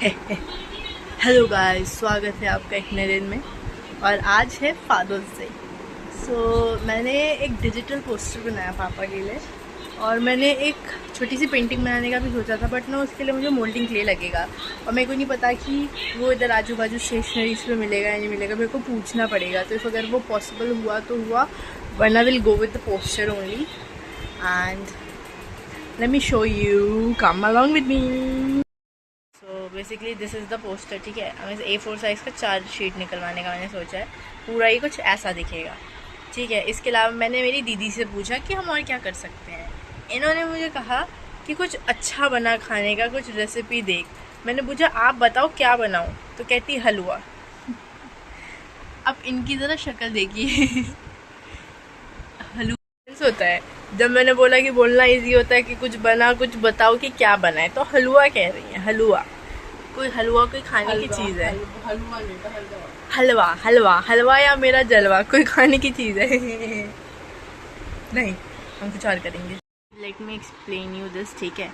Hello guys, स्वागत है आपका एक नए दिन में। और आज है फादर्स डे। मैंने एक डिजिटल पोस्टर बनाया पापा के लिए, और मैंने एक छोटी सी पेंटिंग बनाने का भी सोचा था, बट ना उसके लिए मुझे मोल्डिंग क्ले लगेगा और मेरे को नहीं पता कि वो इधर आजू बाजू स्टेशनरीज पे मिलेगा या नहीं मिलेगा। मेरे को पूछना पड़ेगा। तो इफ़ अगर वो पॉसिबल हुआ तो हुआ, वरना will go with the poster only. And let me show you, come along with me. तो basically this is the poster, ठीक है। हमें A4 साइज़ का 4 शीट निकलवाने का मैंने सोचा है। पूरा ही कुछ ऐसा दिखेगा, ठीक है। इसके अलावा मैंने मेरी दीदी से पूछा कि हम और क्या कर सकते हैं। इन्होंने मुझे कहा कि कुछ अच्छा बना खाने का, कुछ रेसिपी देख। मैंने पूछा आप बताओ क्या बनाऊँ, तो कहती हलवा। अब इनकी ज़रा शक्ल देखिए। हलवा होता है। जब मैंने बोला कि बोलना इजी होता है कि कुछ बना, कुछ बताओ कि क्या बना है, तो हलवा कह रही है। हलवा कोई हलवा कोई खाने की चीज़ है। हलवा हलवा हलवा या मेरा जलवा कोई खाने की चीज़ है। नहीं, हम कुछ और करेंगे। Let me explain you this, ठीक है।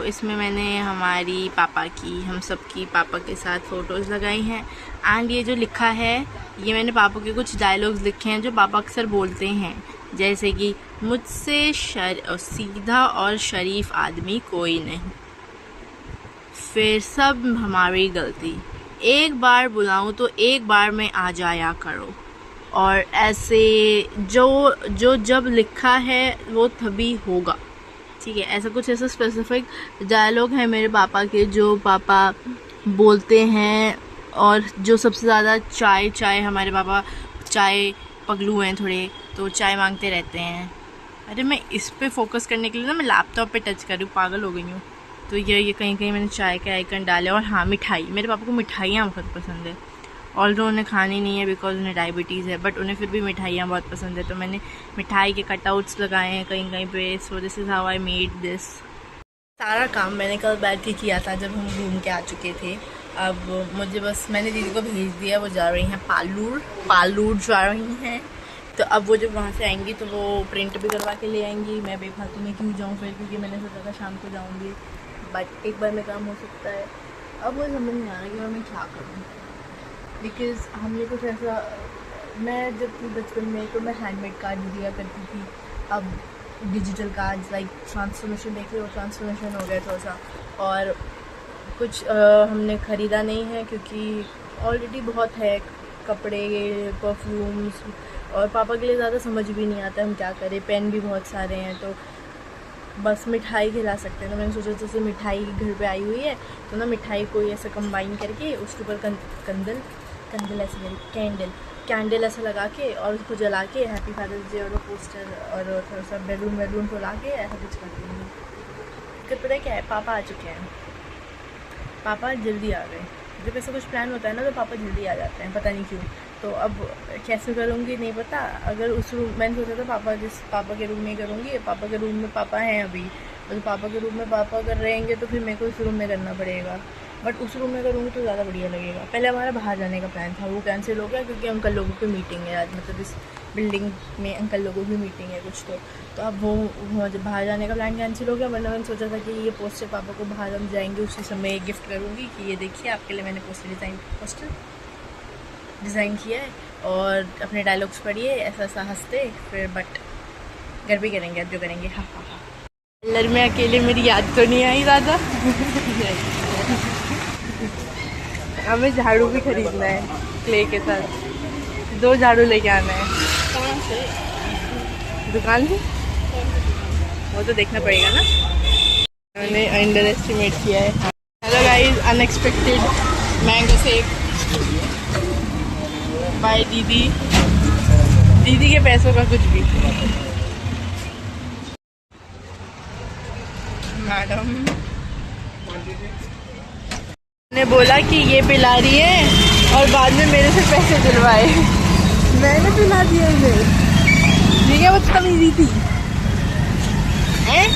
इसमें मैंने हमारी पापा की, हम सब की पापा के साथ फ़ोटोज़ लगाई हैं। एंड ये जो लिखा है, ये मैंने पापा के कुछ डायलॉग्स लिखे हैं जो पापा अक्सर बोलते हैं, जैसे कि मुझसे सीधा और शरीफ आदमी कोई नहीं, फिर सब हमारी गलती, एक बार बुलाऊं तो एक बार में आ जाया करो, और ऐसे जो जब लिखा है वो तभी होगा, ठीक है। ऐसा कुछ ऐसा स्पेसिफिक डायलॉग है मेरे पापा के जो पापा बोलते हैं। और जो सबसे ज़्यादा चाय हमारे पापा चाय पगलू हैं थोड़े, तो चाय मांगते रहते हैं। अरे मैं इस पे फोकस करने के लिए ना मैं लैपटॉप पे टच कर रही हूँ, पागल हो गई हूँ। तो ये कहीं कहीं मैंने चाय के आइकन डाले। और हाँ, मिठाई, मेरे पापा को मिठाइयाँ बहुत पसंद है। ऑल्दो उन्हें खानी नहीं है बिकॉज उन्हें डायबिटीज़ है, बट उन्हें फिर भी मिठाइयाँ बहुत पसंद है। तो मैंने मिठाई के कटआउट्स लगाए हैं कहीं कहीं पे। So this is how I made this. सारा काम मैंने कल बैठ के किया था जब हम घूम के आ चुके थे। अब मुझे बस, मैंने दीदी को भेज दिया, वो जा रही हैं पालूर जा रही हैं। तो अब वो जब वहाँ से आएंगी तो वो प्रिंट भी करवा के ले आएंगी। मैं बेफालतू में क्यों जाऊँ फिर, क्योंकि मैंने सोचा था शाम को जाऊँगी, बट एक बार में काम हो सकता है। अब वो समझ नहीं आ रहा कि मैं क्या करूँ, बिकॉज़ हमने कुछ ऐसा, मैं जब थी बचपन में तो मैं हैंडमेड कार्ड दिया करती थी। अब डिजिटल कार्ड्स, लाइक ट्रांसफॉर्मेशन देख रहे हो, ट्रांसफॉर्मेशन हो गया थोड़ा सा। और कुछ हमने ख़रीदा नहीं है क्योंकि ऑलरेडी बहुत है, कपड़े, परफ्यूम्स, और पापा के लिए ज़्यादा समझ भी नहीं आता हम क्या करें। पेन भी बहुत सारे हैं, तो बस मिठाई खिला सकते हैं। तो मैंने सोचा जैसे मिठाई घर पे आई हुई है, तो ना मिठाई को ऐसे कंबाइन करके उसके ऊपर कंदल ऐसे कैंडल ऐसा लगा के और उसको जला के हैप्पी फादर्स डे और वो पोस्टर और थोड़ा सा बैलून को ला के ऐसा कुछ कर दूँगी। दिक्कत पता है क्या है, पापा आ चुके हैं, पापा जल्दी आ गए। जब ऐसा कुछ प्लान होता है ना तो पापा जल्दी आ जाते हैं, पता नहीं क्यों। तो अब कैसे करूँगी नहीं पता। अगर उस रूम, मैंने सोचा था पापा के रूम में करूँगी। पापा के रूम में पापा हैं अभी, तो पापा के रूम में पापा अगर रहेंगे तो फिर मेरे को इस रूम में करना पड़ेगा। बट उस रूम में करूँगी तो ज़्यादा बढ़िया लगेगा। पहले हमारा बाहर जाने का प्लान था, वो कैंसिल हो गया क्योंकि अंकल लोगों की मीटिंग है आज, मतलब इस बिल्डिंग में अंकल लोगों की मीटिंग है कुछ। तो अब वो जब बाहर जाने का प्लान कैंसिल हो गया। वरना मैंने सोचा था कि ये पोस्टर पापा को बाहर हम जाएंगे उसी समय गिफ्ट करूँगी कि ये देखिए आपके लिए मैंने पोस्टर डिज़ाइन किया है, और अपने डायलॉग्स पढ़िए ऐसा ऐसा हंसते फिर। बट घर भी करेंगे अब जो करेंगे। हाँ हाँ हाँ। कलर में अकेले मेरी याद तो नहीं आई ज़्यादा। हमें झाड़ू भी खरीदना है क्ले के साथ, 2 झाड़ू लेके आना है। कहाँ से? दुकान से, वो तो देखना पड़ेगा ना। मैंने अंडर एस्टिमेट किया है। Hello guys, unexpected mango shake by दीदी के पैसों का कुछ भी। मैडम ने बोला कि ये पिला रही है और बाद में मेरे से पैसे दिलवाए। मैंने पिला दिया इन्हें, ठीक है, वो तमीज़ी थी। हैं?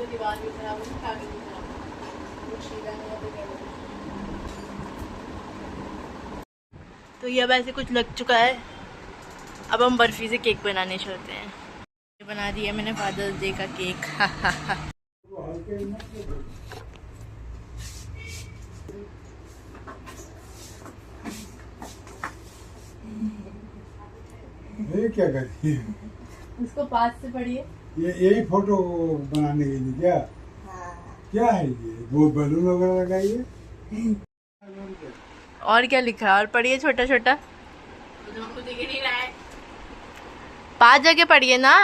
दीवार भी खराब होगी, तो ये अब ऐसे कुछ लग चुका है। अब हम बर्फी से केक बनाने चलते हैं। ये बना दिया मैंने फादर्स डे का केक। ये क्या करती है? उसको पास से पढ़िए। ये यही फोटो बनाने के लिए क्या? हाँ। क्या है ये? वो बैलून वगैरह लगाइए। और क्या लिखा है? और पढ़िए छोटा छोटा। तो दिख नहीं रहा है। पास जाके पढ़िए ना।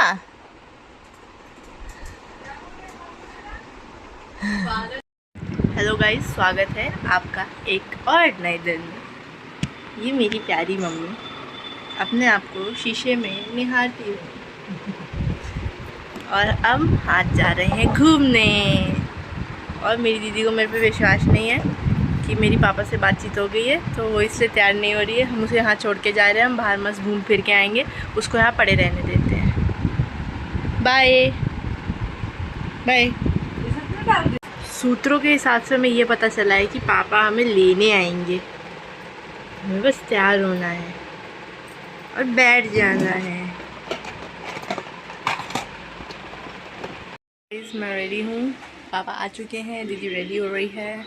हेलो गाइस, स्वागत है आपका एक और नए दिन में। ये मेरी प्यारी मम्मी अपने आप को शीशे में निहारती हुई और अब हाथ जा रहे हैं घूमने। और मेरी दीदी को मेरे पे विश्वास नहीं है कि मेरी पापा से बातचीत हो गई है, तो वो इसलिए तैयार नहीं हो रही है। हम उसे यहाँ छोड़ के जा रहे हैं। हम बाहर मस्त घूम फिर के आएंगे, उसको यहाँ पड़े रहने देते हैं। Bye bye. सूत्रों के हिसाब से हमें ये पता चला है कि पापा हमें लेने आएंगे। हमें बस तैयार होना है और बैठ जाना है। मैं रेडी हूँ, पापा आ चुके हैं, दीदी रेडी हो रही है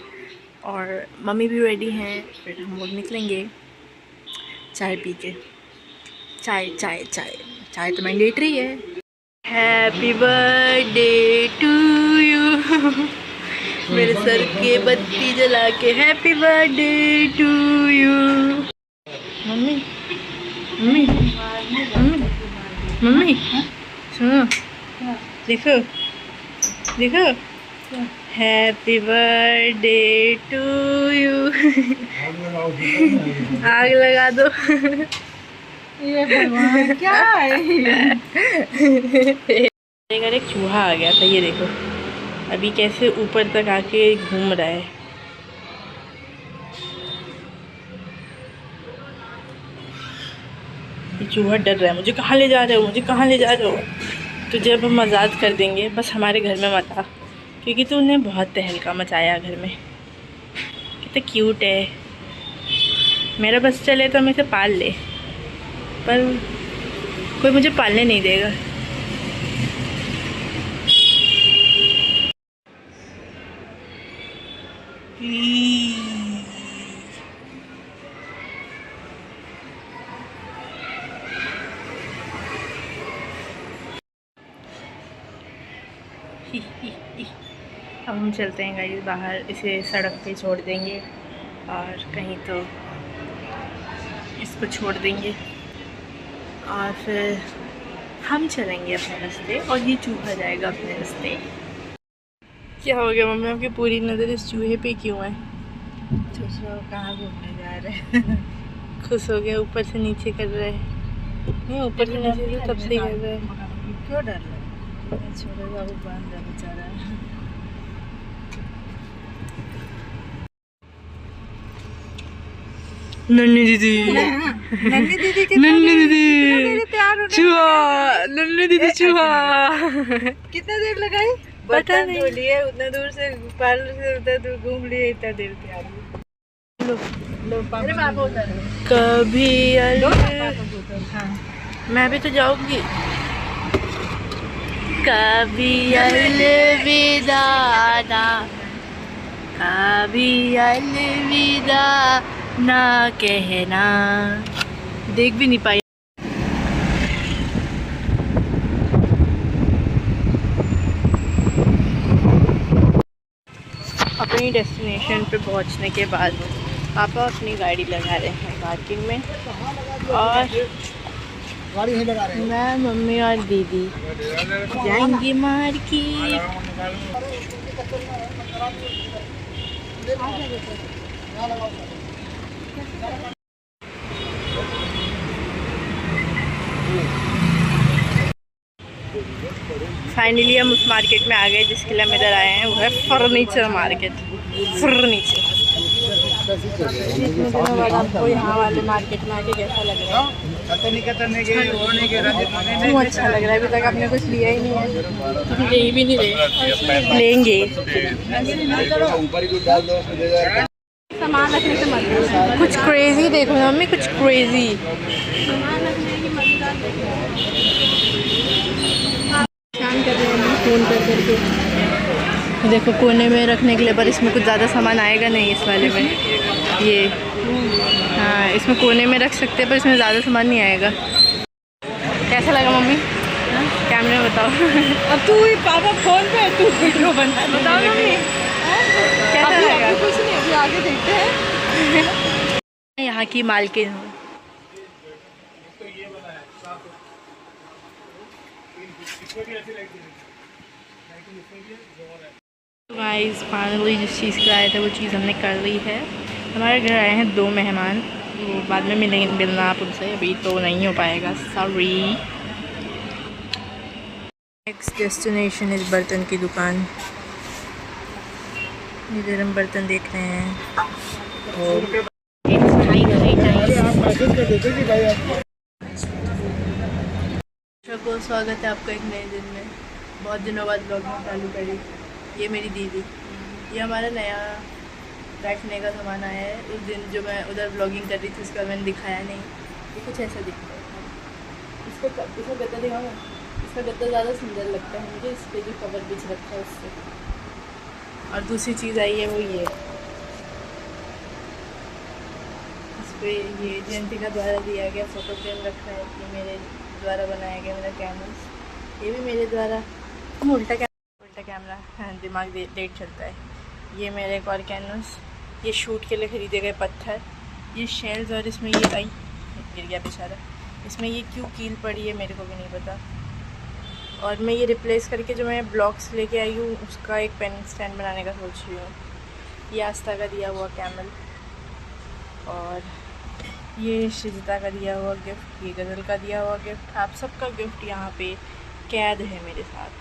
और मम्मी भी रेडी हैं। फिर हम लोग निकलेंगे चाय पी के। चाय चाय चाय चाय तो मैंडेटरी है। Happy birthday to you. मेरे सर के बत्ती जला के happy birthday to you. Mummy mummy mummy mummy सुनो, देखो देखो, हैप्पी बर्थडे टू यू। आग लगा दो। ये भगवान क्या है? एक चूहा आ गया था, ये देखो अभी कैसे ऊपर तक आके घूम रहा है। ये चूहा डर रहा है, मुझे कहाँ ले जा रहे हो, मुझे कहाँ ले जा रहे हो? तो जब हम आज़ाद कर देंगे, बस हमारे घर में मत आ, क्योंकि तूने बहुत तहलका मचाया घर में। कितना क्यूट है। मेरा बस चले तो हम इसे पाल ले, पर कोई मुझे पालने नहीं देगा। अब हम चलते हैं गाइस बाहर, इसे सड़क पे छोड़ देंगे और कहीं तो इसको छोड़ देंगे और फिर हम चलेंगे अपने रास्ते और ये चूहा जाएगा अपने रास्ते। क्या हो गया मम्मी, आपकी पूरी नज़र इस चूहे पे क्यों है? कहाँ घूमने जा रहे हैं? खुश हो गया, ऊपर से नीचे कर रहे हैं। नहीं, ऊपर से नीचे तो तब से कर रहे हैं। क्यों डर रहे? छोड़ेगा वो बांध बेचारा। नन्नी दीदी, नन्नी दीदी, नन्नी दीदी चूहा, नन्नी दीदी चूहा। कितना देर लगाई? पता नहीं। लिए उतना दूर से, पार्लर से उतना दूर घूम लिए, इतना देर तैयार हुई। लो पापा उधर कभी मैं भी तो जाऊंगी। कभी अलविदा ना, कभी अलविदा ना कहना। देख भी नहीं पाई। अपनी डेस्टिनेशन पे पहुंचने के बाद पापा अपनी गाड़ी लगा रहे हैं पार्किंग में और मैं, मम्मी और दीदी जाएंगे मार्केट। फाइनली हम उस मार्केट में आ गए जिसके लिए हम इधर आए हैं, वो है फर्नीचर मार्केट। फर्नीचर इतने दिनों बाद आपको यहाँ वाले मार्केट में आके कैसा लग रहा है? क्यों अच्छा लग रहा है? अभी तक आपने कुछ लिया ही नहीं है, ले भी नहीं रहे, लेंगे। सामान रखने से मतलब कुछ क्रेजी देखो ना मम्मी, कुछ क्रेजी सामान रखने की मजेदार कर रहे हैं फ़ोन कर करके। देखो कोने में रखने के लिए, पर इसमें कुछ ज़्यादा सामान आएगा नहीं इस वाले में। ये हाँ, इसमें कोने में रख सकते हैं पर इसमें ज़्यादा सामान नहीं आएगा। कैसा लगा मम्मी? कैमरे में बताओ। अब तू ही पापा फोन पे, तू वीडियो बना, बताओ मम्मी कैसा लगा? कुछ नहीं, अभी आगे देखते हैं। यहाँ की मालकिन हूँ। गाइस फाइनली जिस चीज़ का आया था वो चीज़ हमने कर ली है। हमारे घर आए हैं 2 मेहमान, वो बाद में मिलना आप उनसे, अभी तो नहीं हो पाएगा, सॉरी। नेक्स्ट डेस्टिनेशन इस बर्तन की दुकान। इधर हम बर्तन देख रहे हैं। सबको स्वागत है आपका एक नए दिन में। बहुत दिनों बाद ब्लॉगिंग चालू करी। ये मेरी दीदी, ये हमारा नया बैठने का सामान आया है। उस दिन जो मैं उधर ब्लॉगिंग कर रही थी उसका मैंने दिखाया नहीं। ये कुछ ऐसा दिखता है। इसका गद्दा दिखाऊँ? इसका गद्दा ज़्यादा सुंदर लगता है मुझे, इस पर जो कवर बिछ रखा है उससे। और दूसरी चीज़ आई है वो ये, इस पर ये जयंतिका द्वारा दिया गया फ़ोटो फ्रेम रखा है। ये मेरे द्वारा बनाया गया मेरा कैनवस। ये भी मेरे द्वारा उल्टा कैमरा हाँ, दिमाग लेट चलता है। ये मेरे एक और कैनवस, ये शूट के लिए ख़रीदे गए पत्थर, ये शेल्स, और इसमें ये आई गिर गया बेचारा। इसमें ये क्यों कील पड़ी है मेरे को भी नहीं पता। और मैं ये रिप्लेस करके जो मैं ब्लॉक्स लेके आई हूँ उसका एक पेन स्टैंड बनाने का सोच रही हूँ। ये आस्था का दिया हुआ कैमल, और ये शिजिता का दिया हुआ गिफ्ट, ये गज़ल का दिया हुआ गिफ्ट। आप सबका गिफ्ट यहाँ पे कैद है मेरे साथ।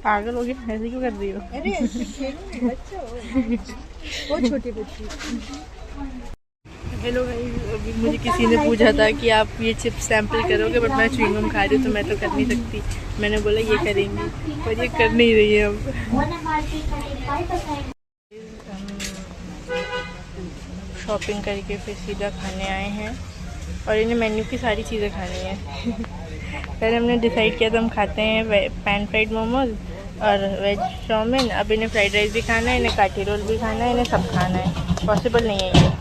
पागल हो गया, ऐसे क्यों कर रही हो? अरे ऐसे खेलो बच्चा हो, बहुत छोटी बच्ची। हेलो गाइस, अभी मुझे किसी ने पूछा था कि आप ये चिप्स सैंपल करोगे, बट मैं च्युइंगम खा रही हूँ तो मैं तो कर नहीं सकती। मैंने बोला ये करेंगी, पर ये कर नहीं रही है। अब शॉपिंग करके फिर सीधा खाने आए हैं, और इन्हें मेन्यू की सारी चीज़ें खानी है। पहले हमने डिसाइड किया था हम खाते हैं पैन फ्राइड मोमोज और वेज चाउमीन। अब इन्हें फ्राइड राइस भी खाना है, इन्हें काठी रोल भी खाना है, इन्हें सब खाना है। पॉसिबल नहीं है ये।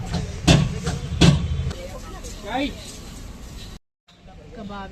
कबाब